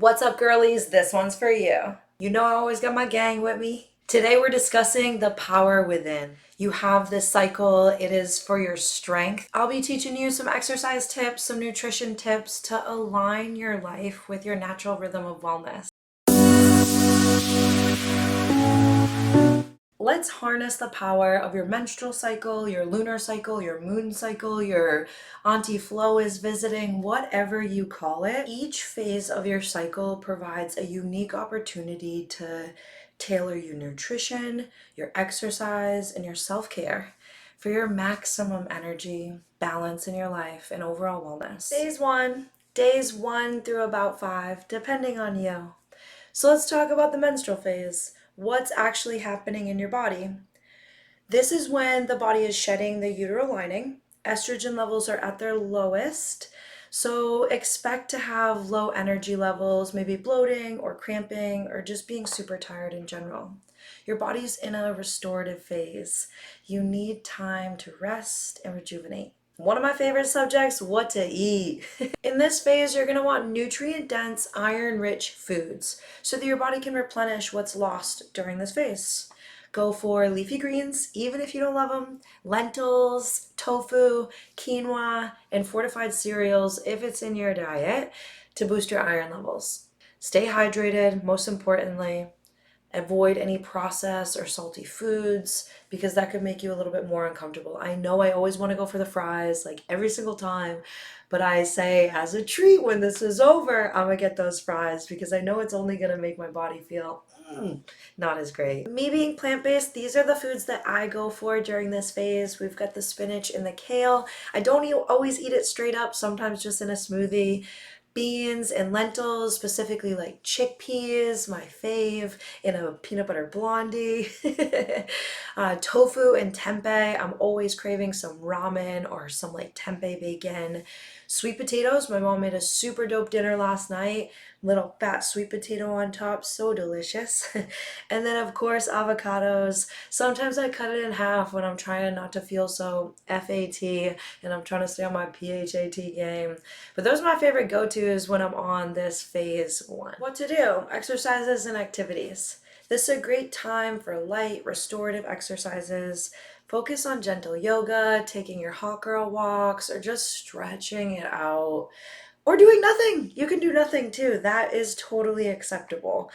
What's up, girlies? This one's for you. You know I always got my gang with me. Today we're discussing the power within. You have this cycle, it is for your strength. I'll be teaching you some exercise tips, some nutrition tips to align your life with your natural rhythm of wellness. Let's harness the power of your menstrual cycle, your lunar cycle, your moon cycle, your Auntie Flo is visiting, whatever you call it. Each phase of your cycle provides a unique opportunity to tailor your nutrition, your exercise, and your self-care for your maximum energy, balance in your life, and overall wellness. Days one through about 5, depending on you. So let's talk about the menstrual phase. What's actually happening in your body? This is when the body is shedding the uterine lining. Estrogen levels are at their lowest. So expect to have low energy levels, maybe bloating or cramping or just being super tired in general. Your body's in a restorative phase. You need time to rest and rejuvenate. One of my favorite subjects, what to eat. In this phase, you're gonna want nutrient-dense, iron-rich foods so that your body can replenish what's lost during this phase. Go for leafy greens, even if you don't love them, lentils, tofu, quinoa, and fortified cereals if it's in your diet to boost your iron levels. Stay hydrated, most importantly. Avoid any processed or salty foods because that could make you a little bit more uncomfortable. I know I always want to go for the fries like every single time, but I say as a treat when this is over, I'm gonna get those fries because I know it's only gonna make my body feel not as great. Me being plant-based, these are the foods that I go for during this phase. We've got the spinach and the kale. I don't always eat it straight up, sometimes just in a smoothie. Beans and lentils, specifically like chickpeas, my fave, in a peanut butter blondie. Tofu and tempeh, I'm always craving some ramen or some like tempeh bacon. Sweet potatoes, my mom made a super dope dinner last night. Little fat sweet potato on top, so delicious. And then of course avocados. Sometimes I cut it in half when I'm trying not to feel so FAT and I'm trying to stay on my PHAT game. But those are my favorite go-tos when I'm on this phase 1. What to do? Exercises and activities. This is a great time for light, restorative exercises. Focus on gentle yoga, taking your hot girl walks, or just stretching it out. Or doing nothing. You can do nothing too. That is totally acceptable.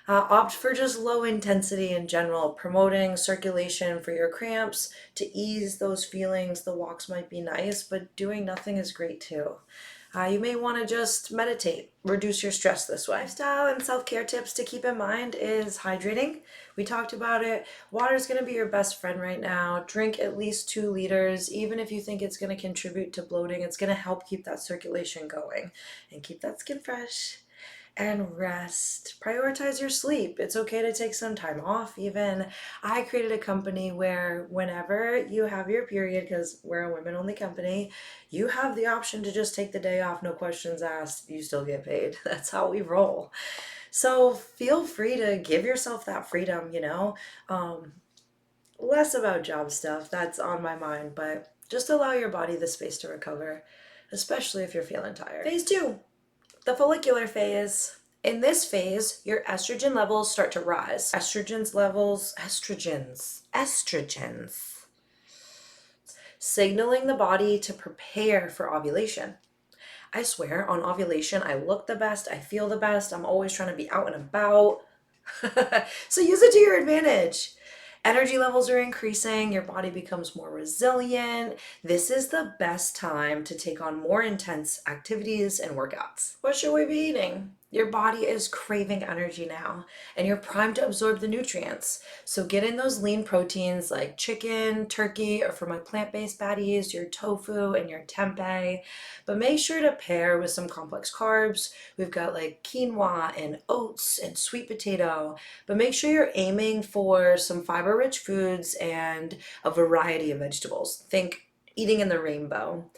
Opt for just low intensity in general, promoting circulation for your cramps to ease those feelings. The walks might be nice, but doing nothing is great too. You may want to just meditate, reduce your stress this way. Lifestyle and self-care tips to keep in mind is hydrating. We talked about it. Water is going to be your best friend right now. Drink at least 2 liters. Even if you think it's going to contribute to bloating, it's going to help keep that circulation going and keep that skin fresh. And rest. Prioritize your sleep. It's okay to take some time off even. I created a company where whenever you have your period, because we're a women-only company, you have the option to just take the day off, no questions asked. You still get paid. That's how we roll. So feel free to give yourself that freedom, you know. Less about job stuff, that's on my mind, but just allow your body the space to recover, especially if you're feeling tired. Phase 2. The follicular phase. In this phase, your estrogen levels start to rise. Estrogens, signaling the body to prepare for ovulation. I swear, on ovulation, I look the best, I feel the best, I'm always trying to be out and about. So use it to your advantage. Energy levels are increasing, your body becomes more resilient. This is the best time to take on more intense activities and workouts. What should we be eating? Your body is craving energy now, and you're primed to absorb the nutrients. So get in those lean proteins like chicken, turkey, or for my plant-based patties, your tofu and your tempeh. But make sure to pair with some complex carbs. We've got like quinoa and oats and sweet potato. But make sure you're aiming for some fiber-rich foods and a variety of vegetables. Think eating in the rainbow.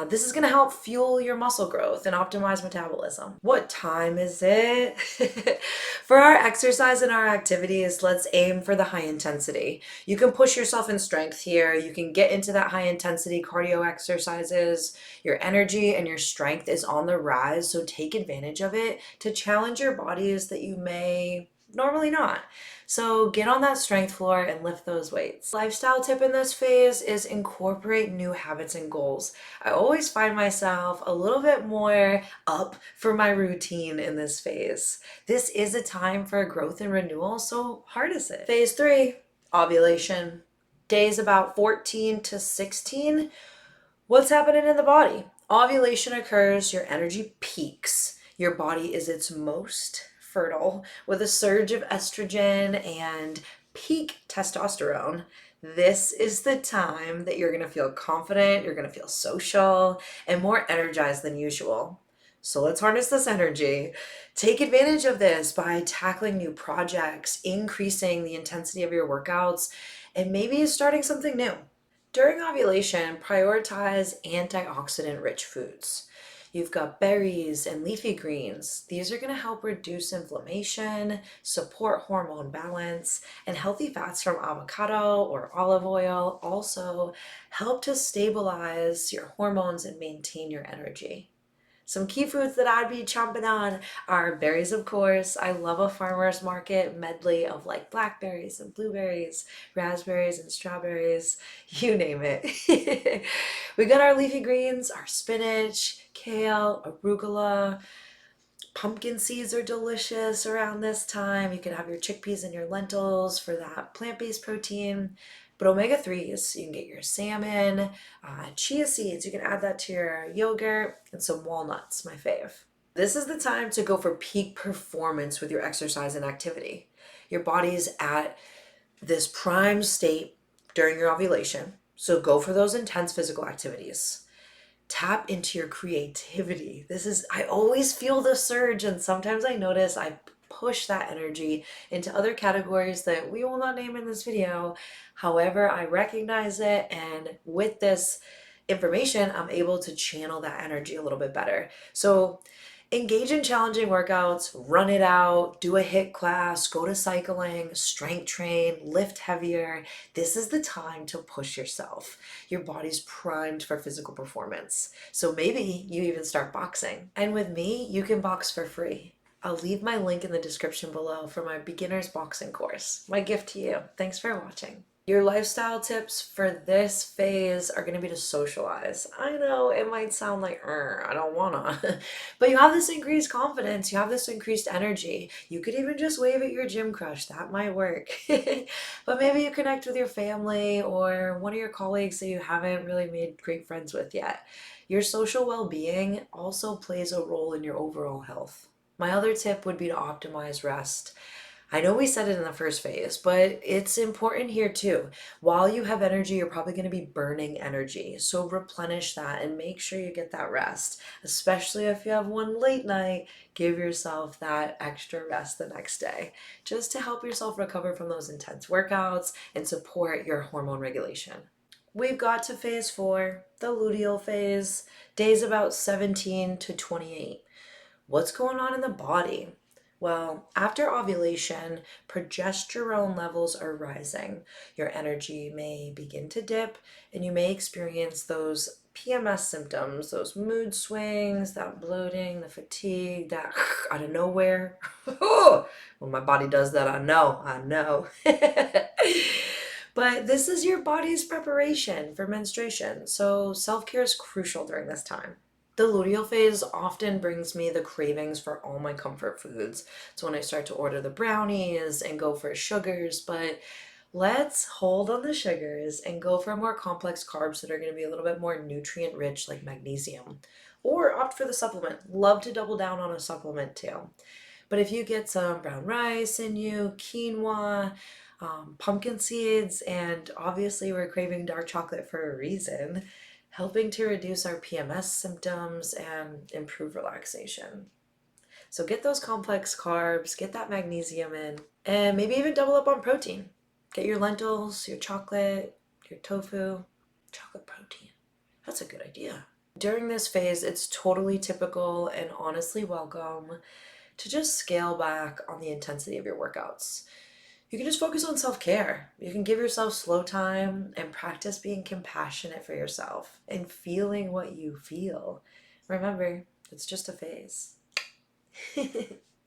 This is going to help fuel your muscle growth and optimize metabolism. What time is it? For our exercise and our activities, let's aim for the high intensity. You can push yourself in strength here. You can get into that high intensity cardio exercises. Your energy and your strength is on the rise, so take advantage of it to challenge your bodies that you may normally not. So get on that strength floor and lift those weights. Lifestyle tip in this phase is incorporate new habits and goals. I always find myself a little bit more up for my routine in this phase. This is a time for growth and renewal, so harness it. Phase 3, ovulation. Days about 14 to 16. What's happening in the body? Ovulation occurs, your energy peaks. Your body is its most fertile with a surge of estrogen and peak testosterone. This is the time that you're going to feel confident, you're going to feel social, and more energized than usual. So let's harness this energy. Take advantage of this by tackling new projects, increasing the intensity of your workouts, and maybe starting something new. During ovulation, prioritize antioxidant rich foods. You've got berries and leafy greens. These are going to help reduce inflammation, support hormone balance, and healthy fats from avocado or olive oil also help to stabilize your hormones and maintain your energy. Some key foods that I'd be chomping on are berries, of course. I love a farmer's market medley of like blackberries and blueberries, raspberries and strawberries, you name it. We got our leafy greens, our spinach, kale, arugula. Pumpkin seeds are delicious around this time. You can have your chickpeas and your lentils for that plant-based protein. But omega-3s, you can get your salmon, chia seeds, you can add that to your yogurt, and some walnuts, my fave. This is the time to go for peak performance with your exercise and activity. Your body is at this prime state during your ovulation, so go for those intense physical activities. Tap into your creativity. I always feel the surge, and sometimes I notice I push that energy into other categories that we will not name in this video. However, I recognize it, and with this information, I'm able to channel that energy a little bit better. So engage in challenging workouts, run it out, do a HIIT class, go to cycling, strength train, lift heavier. This is the time to push yourself. Your body's primed for physical performance. So maybe you even start boxing. And with me, you can box for free. I'll leave my link in the description below for my beginner's boxing course. My gift to you. Thanks for watching. Your lifestyle tips for this phase are going to be to socialize. I know it might sound like, I don't wanna, but you have this increased confidence, you have this increased energy. You could even just wave at your gym crush, that might work. But maybe you connect with your family or one of your colleagues that you haven't really made great friends with yet. Your social well-being also plays a role in your overall health. My other tip would be to optimize rest. I know we said it in the first phase, but it's important here too. While you have energy, you're probably going to be burning energy. So replenish that and make sure you get that rest. Especially if you have one late night, give yourself that extra rest the next day, just to help yourself recover from those intense workouts and support your hormone regulation. We've got to phase 4, the luteal phase, days about 17 to 28. What's going on in the body? Well, after ovulation, progesterone levels are rising. Your energy may begin to dip, and you may experience those PMS symptoms, those mood swings, that bloating, the fatigue, that out of nowhere. When my body does that, I know. But this is your body's preparation for menstruation, so self-care is crucial during this time. The luteal phase often brings me the cravings for all my comfort foods. It's when I start to order the brownies and go for sugars, but let's hold on the sugars and go for more complex carbs that are going to be a little bit more nutrient rich, like magnesium. Or opt for the supplement. Love to double down on a supplement too. But if you get some brown rice in you, quinoa, pumpkin seeds, and obviously we're craving dark chocolate for a reason, helping to reduce our PMS symptoms and improve relaxation. So get those complex carbs, get that magnesium in, and maybe even double up on protein. Get your lentils, your chocolate, your tofu, chocolate protein. That's a good idea. During this phase, it's totally typical and honestly welcome to just scale back on the intensity of your workouts. You can just focus on self care. You can give yourself slow time and practice being compassionate for yourself and feeling what you feel. Remember, it's just a phase.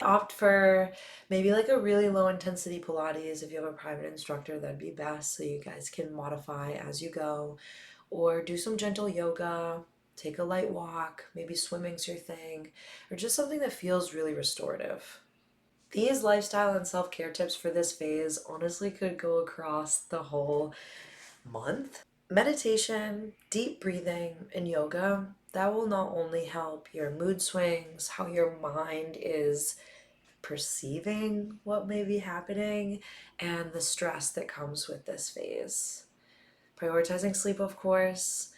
Opt for maybe like a really low intensity Pilates. If you have a private instructor, that'd be best so you guys can modify as you go. Or do some gentle yoga, take a light walk, maybe swimming's your thing, or just something that feels really restorative. These lifestyle and self care tips for this phase honestly could go across the whole month. Meditation, deep breathing, and yoga, that will not only help your mood swings, how your mind is perceiving what may be happening, and the stress that comes with this phase. Prioritizing sleep, of course.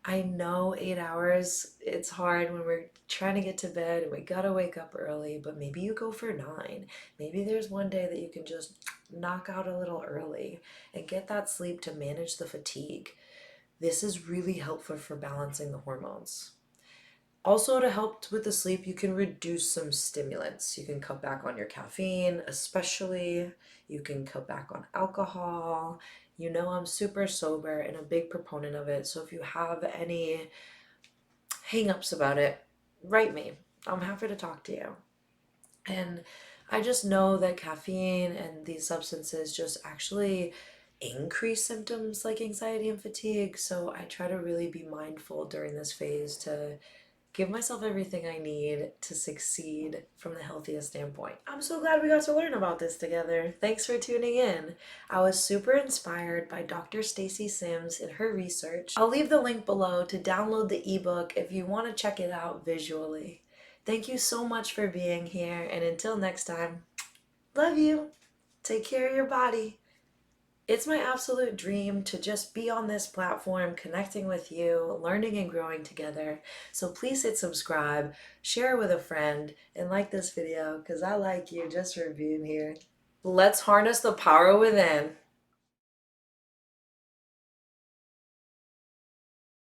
I know 8 hours, it's hard when we're trying to get to bed and we gotta wake up early, but maybe you go for 9. Maybe there's one day that you can just knock out a little early and get that sleep to manage the fatigue. This is really helpful for balancing the hormones. Also, to help with the sleep, you can reduce some stimulants. You can cut back on your caffeine, especially. You can cut back on alcohol. You know, I'm super sober and a big proponent of it. So if you have any hang-ups about it, write me. I'm happy to talk to you. And I just know that caffeine and these substances just actually increase symptoms like anxiety and fatigue. So I try to really be mindful during this phase to give myself everything I need to succeed from the healthiest standpoint. I'm so glad we got to learn about this together. Thanks for tuning in. I was super inspired by Dr. Stacy Sims and her research. I'll leave the link below to download the ebook if you want to check it out visually. Thank you so much for being here, and until next time, love you. Take care of your body. It's my absolute dream to just be on this platform, connecting with you, learning and growing together. So please hit subscribe, share with a friend, and like this video because I like you just for being here. Let's harness the power within.